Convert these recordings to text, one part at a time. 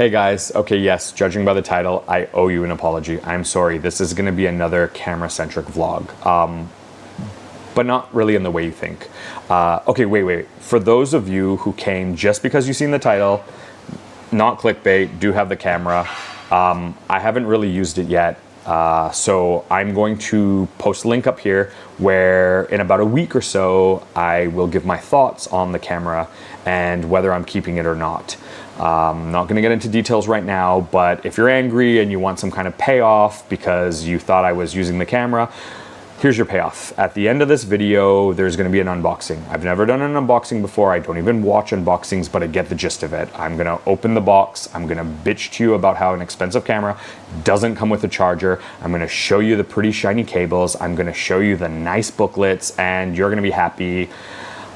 Hey guys, okay, yes, judging by the title, I owe you an apology. I'm sorry, this is gonna be another camera-centric vlog, but not really in the way you think. Okay, wait. For those of you who came just because you've seen the title, not clickbait, do have the camera. I haven't really used it yet, so I'm going to post a link up here where in about a week or so, I will give my thoughts on the camera and whether I'm keeping it or not. Not gonna get into details right now, but if you're angry and you want some kind of payoff because you thought I was using the camera, here's your payoff. At the end of this video, there's gonna be an unboxing. I've never done an unboxing before. I don't even watch unboxings, but I get the gist of it. I'm gonna open the box. I'm gonna bitch to you about how an expensive camera doesn't come with a charger. I'm gonna show you the pretty shiny cables. I'm gonna show you the nice booklets, and you're gonna be happy.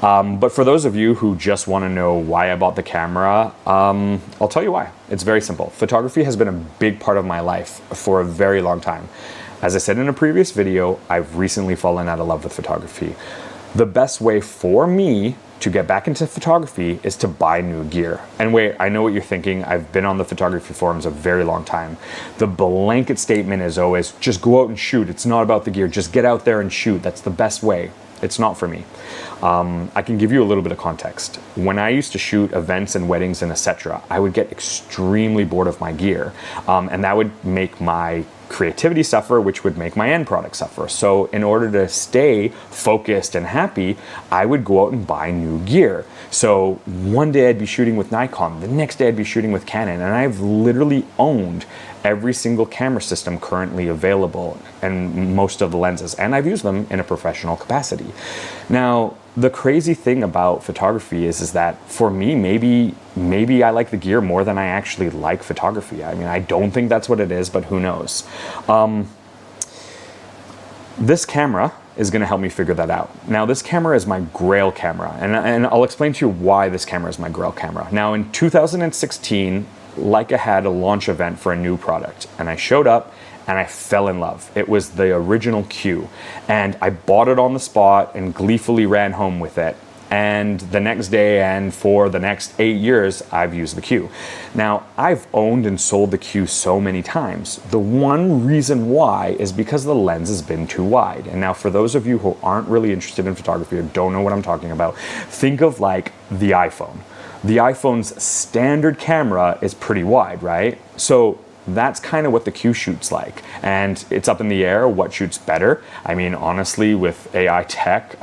But for those of you who just want to know why I bought the camera, I'll tell you why. It's very simple. Photography has been a big part of my life for a very long time. As I said in a previous video, I've recently fallen out of love with photography. The best way for me to get back into photography is to buy new gear. And wait, I know what you're thinking. I've been on the photography forums a very long time. The blanket statement is always, just go out and shoot. It's not about the gear. Just get out there and shoot. That's the best way. It's not for me. I can give you a little bit of context. When I used to shoot events and weddings and etc., I would get extremely bored of my gear. And that would make my creativity suffer, which would make my end product suffer. So in order to stay focused and happy, I would go out and buy new gear. So one day I'd be shooting with Nikon, the next day I'd be shooting with Canon, and I've literally owned every single camera system currently available and most of the lenses, and I've used them in a professional capacity. Now, the crazy thing about photography is that for me, maybe I like the gear more than I actually like photography. I mean, I don't think that's what it is, but who knows? This camera is gonna help me figure that out. Now, this camera is my grail camera, and I'll explain to you why this camera is my grail camera. Now, in 2016, Leica had a launch event for a new product, and I showed up and I fell in love. It was the original Q, and I bought it on the spot and gleefully ran home with it. And the next day and for the next 8 years, I've used the Q. Now, I've owned and sold the Q so many times. The one reason why is because the lens has been too wide. And now for those of you who aren't really interested in photography or don't know what I'm talking about, think of like the iPhone. The iPhone's standard camera is pretty wide, right? So that's kind of what the Q shoots like. And it's up in the air, what shoots better. I mean, honestly, with AI tech,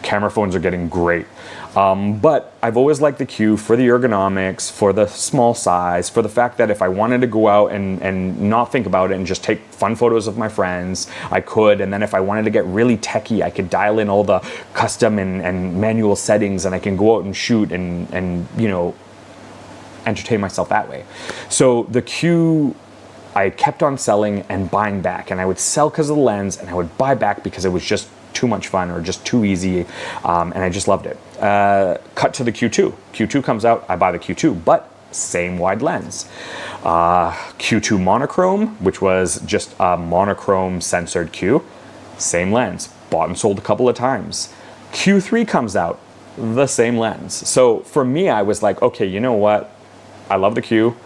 camera phones are getting great. But I've always liked the Q for the ergonomics, for the small size, for the fact that if I wanted to go out and not think about it and just take fun photos of my friends, I could. And then if I wanted to get really techie, I could dial in all the custom and manual settings, and I can go out and shoot and you know, entertain myself that way. So the Q, I kept on selling and buying back, and I would sell because of the lens, and I would buy back because it was just too much fun or just too easy, and I just loved it. Cut to the Q2. Q2 comes out, I buy the Q2, but same wide lens. Q2 monochrome, which was just a monochrome censored Q, same lens, bought and sold a couple of times. Q3 comes out, the same lens. So for me, I was like, okay, you know what? I love the Q.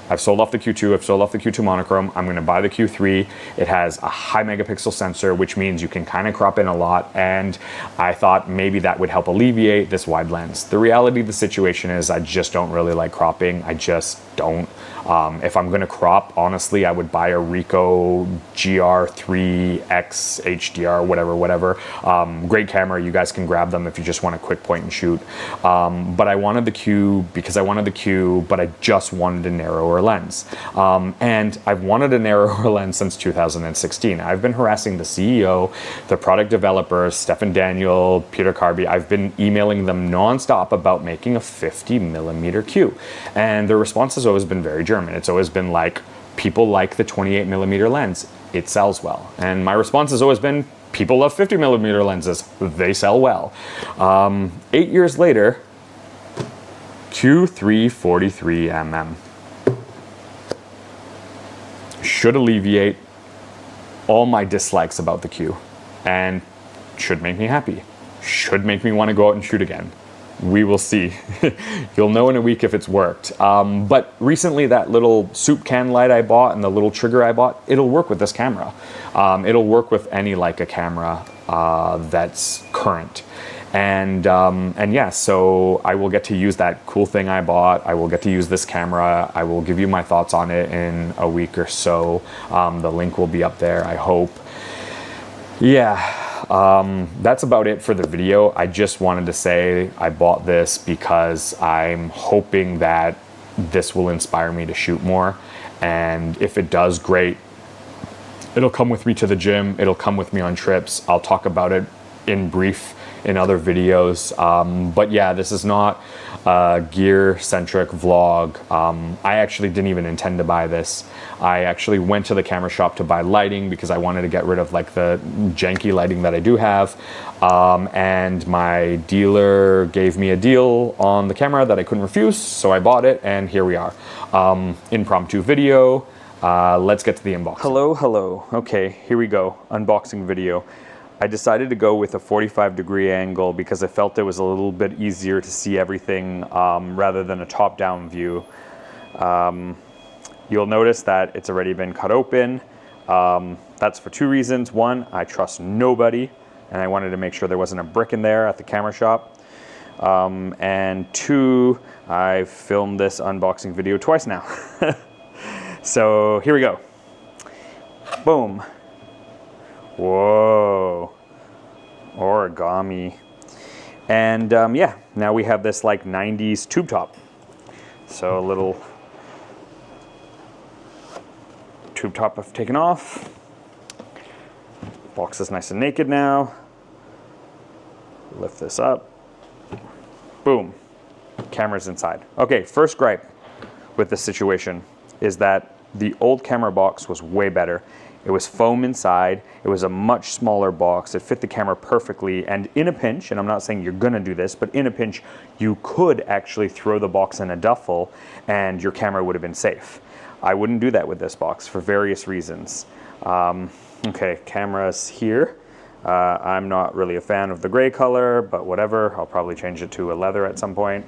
I've sold off the Q2, I've sold off the Q2 monochrome. I'm gonna buy the Q3. It has a high megapixel sensor, which means you can kind of crop in a lot. And I thought maybe that would help alleviate this wide lens. The reality of the situation is I just don't really like cropping. I just don't. If I'm gonna crop, honestly, I would buy a Ricoh GR3X HDR, whatever. Great camera, you guys can grab them if you just want a quick point and shoot. But I wanted the Q because I wanted the Q, but I just wanted a narrower lens. And I've wanted a narrower lens since 2016. I've been harassing the CEO, the product developers, Stefan Daniel, Peter Carby. I've been emailing them nonstop about making a 50mm Q. And their response has always been very German. It's always been like, people like the 28mm lens. It sells well. And my response has always been, people love 50mm lenses. They sell well. 8 years later, Q3 43mm. Should alleviate all my dislikes about the Q and should make me happy. Should make me want to go out and shoot again. we will see. You'll know in a week if it's worked. But recently that little soup can light I bought and the little trigger I bought, it'll work with this camera. It'll work with any Leica camera that's current. And yeah, so I will get to use that cool thing I bought. I will get to use this camera. I will give you my thoughts on it in a week or so. The link will be up there, I hope. Yeah, that's about it for the video. I just wanted to say I bought this because I'm hoping that this will inspire me to shoot more. And if it does, great. It'll come with me to the gym. It'll come with me on trips. I'll talk about it in brief in other videos. But yeah, this is not a gear-centric vlog. I actually didn't even intend to buy this. I actually went to the camera shop to buy lighting because I wanted to get rid of like the janky lighting that I do have. And my dealer gave me a deal on the camera that I couldn't refuse, so I bought it, and here we are. Impromptu video. Let's get to the unboxing. Hello. Okay, here we go. Unboxing video. I decided to go with a 45-degree angle because I felt it was a little bit easier to see everything rather than a top-down view. You'll notice that it's already been cut open. That's for two reasons. One, I trust nobody, and I wanted to make sure there wasn't a brick in there at the camera shop. And two, I've filmed this unboxing video twice now. So here we go. Boom. Whoa, origami. And yeah, now we have this like 90s tube top. So a little tube top I've taken off. Box is nice and naked now. Lift this up. Boom, camera's inside. Okay, first gripe with this situation is that the old camera box was way better. It was foam inside, it was a much smaller box, it fit the camera perfectly, and in a pinch, and I'm not saying you're gonna do this, but in a pinch, you could actually throw the box in a duffel and your camera would have been safe. I wouldn't do that with this box for various reasons. Okay, camera's here. I'm not really a fan of the gray color, but whatever, I'll probably change it to a leather at some point.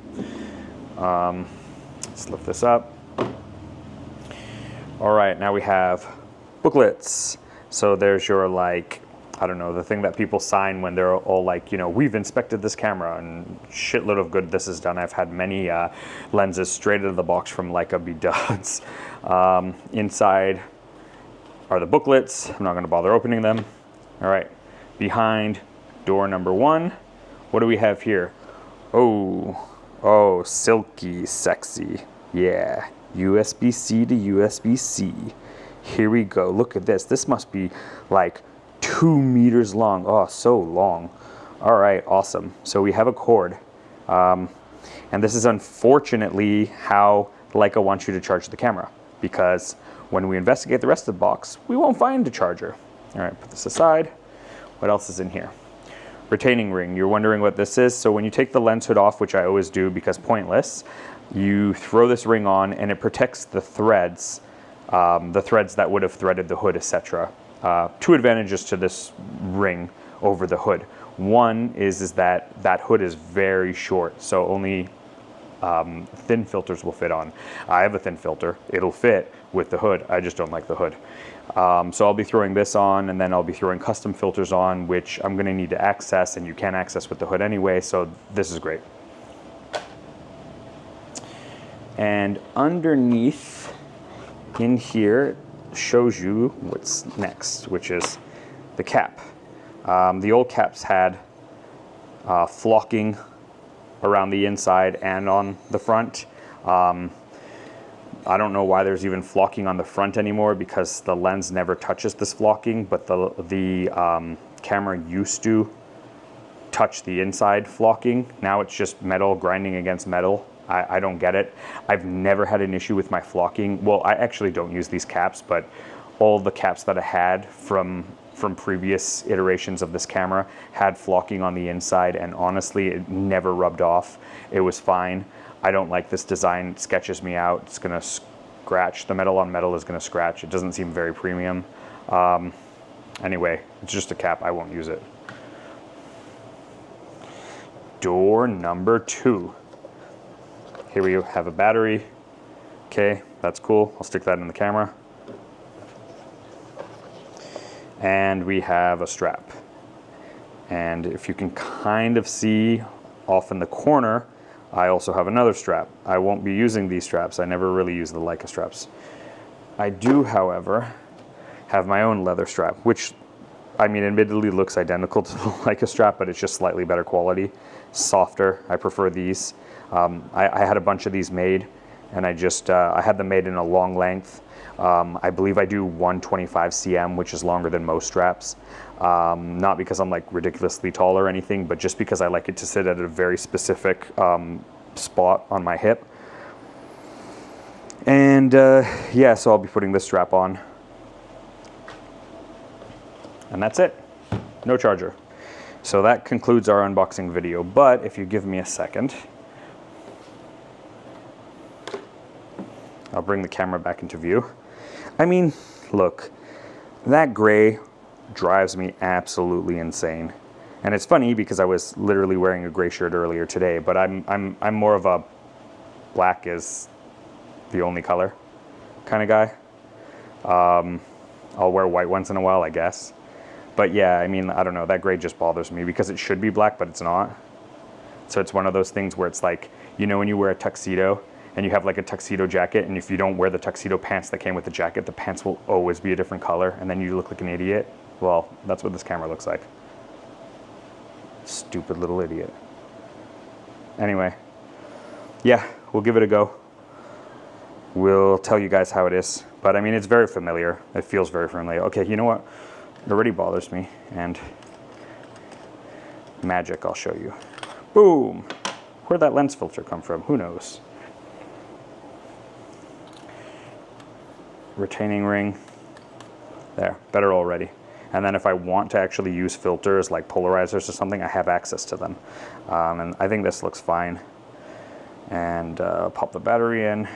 Let's lift this up. All right, now we have booklets. So there's your, like, I don't know, the thing that people sign when they're all like, you know, we've inspected this camera and shitload of good this has done. I've had many lenses straight out of the box from Leica B-Duds. Inside are the booklets. I'm not gonna bother opening them. All right, behind door number 1, what do we have here? Oh, silky, sexy, yeah. USB-C to USB-C. Here we go. Look at this. This must be like 2 meters long. Oh, so long. All right, awesome. So we have a cord. And this is unfortunately how Leica wants you to charge the camera, because when we investigate the rest of the box, we won't find a charger. All right, put this aside. What else is in here? Retaining ring. You're wondering what this is. So when you take the lens hood off, which I always do because pointless, you throw this ring on and it protects the threads that would have threaded the hood, etc. 2 advantages to this ring over the hood. One is that that hood is very short, so only thin filters will fit on. I have a thin filter, it'll fit with the hood, I just don't like the hood. So I'll be throwing this on, and then I'll be throwing custom filters on, which I'm gonna need to access, and you can't access with the hood anyway, so this is great. And underneath in here shows you what's next, which is the cap. The old caps had flocking around the inside and on the front. I don't know why there's even flocking on the front anymore, because the lens never touches this flocking, but the camera used to touch the inside flocking. Now it's just metal grinding against metal. I don't get it. I've never had an issue with my flocking. Well, I actually don't use these caps, but all the caps that I had from previous iterations of this camera had flocking on the inside, and honestly, it never rubbed off. It was fine. I don't like this design. It sketches me out. It's gonna scratch. The metal on metal is gonna scratch. It doesn't seem very premium. Anyway, it's just a cap. I won't use it. door number 2. Here we have a battery. Okay, that's cool. I'll stick that in the camera. And we have a strap. And if you can kind of see off in the corner, I also have another strap. I won't be using these straps. I never really use the Leica straps. I do, however, have my own leather strap, which, I mean, admittedly looks identical to the Leica strap, but it's just slightly better quality, softer. I prefer these. I had a bunch of these made, and I had them made in a long length. I believe I do 125 cm, which is longer than most straps. Not because I'm like ridiculously tall or anything, but just because I like it to sit at a very specific spot on my hip. And yeah, so I'll be putting this strap on. And that's it. No charger. So that concludes our unboxing video, but if you give me a second, I'll bring the camera back into view. I mean, look, that gray drives me absolutely insane. And it's funny because I was literally wearing a gray shirt earlier today, but I'm more of a black is the only color kind of guy. I'll wear white once in a while, I guess. But yeah, I mean, I don't know, that gray just bothers me because it should be black, but it's not. So it's one of those things where it's like, you know, when you wear a tuxedo and you have like a tuxedo jacket, and if you don't wear the tuxedo pants that came with the jacket, the pants will always be a different color, and then you look like an idiot. Well, that's what this camera looks like. Stupid little idiot. Anyway, yeah, we'll give it a go. We'll tell you guys how it is. But I mean, it's very familiar. It feels very familiar. Okay, you know what? It already bothers me, and magic, I'll show you. Boom! Where'd that lens filter come from? Who knows? Retaining ring. There, better already. And then if I want to actually use filters like polarizers or something, I have access to them. And I think this looks fine. And pop the battery in.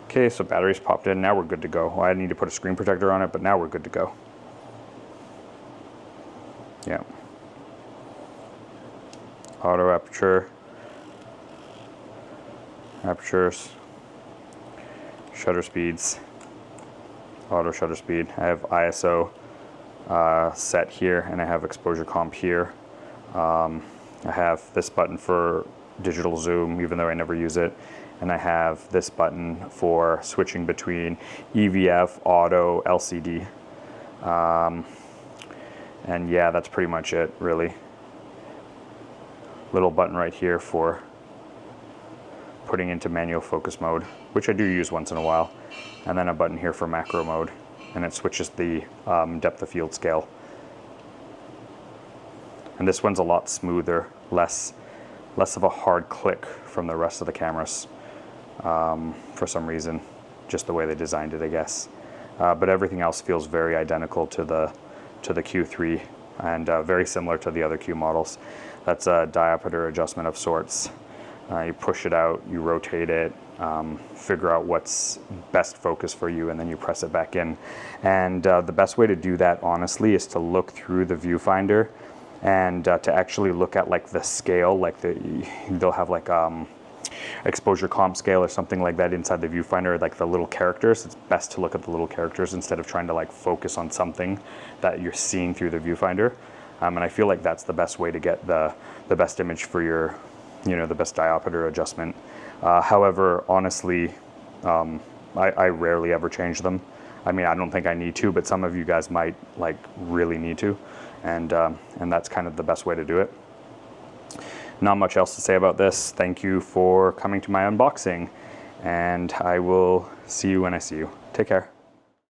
Okay, so battery's popped in. Now we're good to go. Well, I need to put a screen protector on it, but now we're good to go. Yeah. Auto aperture. Apertures. Shutter speeds. Auto shutter speed. I have ISO set here, and I have exposure comp here. I have this button for digital zoom, even though I never use it. And I have this button for switching between EVF, auto, LCD. And yeah, that's pretty much it, really. Little button right here for putting into manual focus mode, which I do use once in a while. And then a button here for macro mode, and it switches the depth of field scale. And this one's a lot smoother, less of a hard click from the rest of the cameras. For some reason, just the way they designed it, I guess. But everything else feels very identical to the Q3, and very similar to the other Q models. That's a diopter adjustment of sorts. You push it out, you rotate it, figure out what's best focus for you, and then you press it back in. And the best way to do that, honestly, is to look through the viewfinder and to actually look at like the scale, like they'll have like exposure comp scale or something like that inside the viewfinder, like the little characters. It's best to look at the little characters instead of trying to like focus on something that you're seeing through the viewfinder. And I feel like that's the best way to get the best image for your, you know, the best diopter adjustment. However, honestly, I rarely ever change them. I mean, I don't think I need to, but some of you guys might like really need to, and that's kind of the best way to do it. Not much else to say about this. Thank you for coming to my unboxing, and I will see you when I see you. Take care.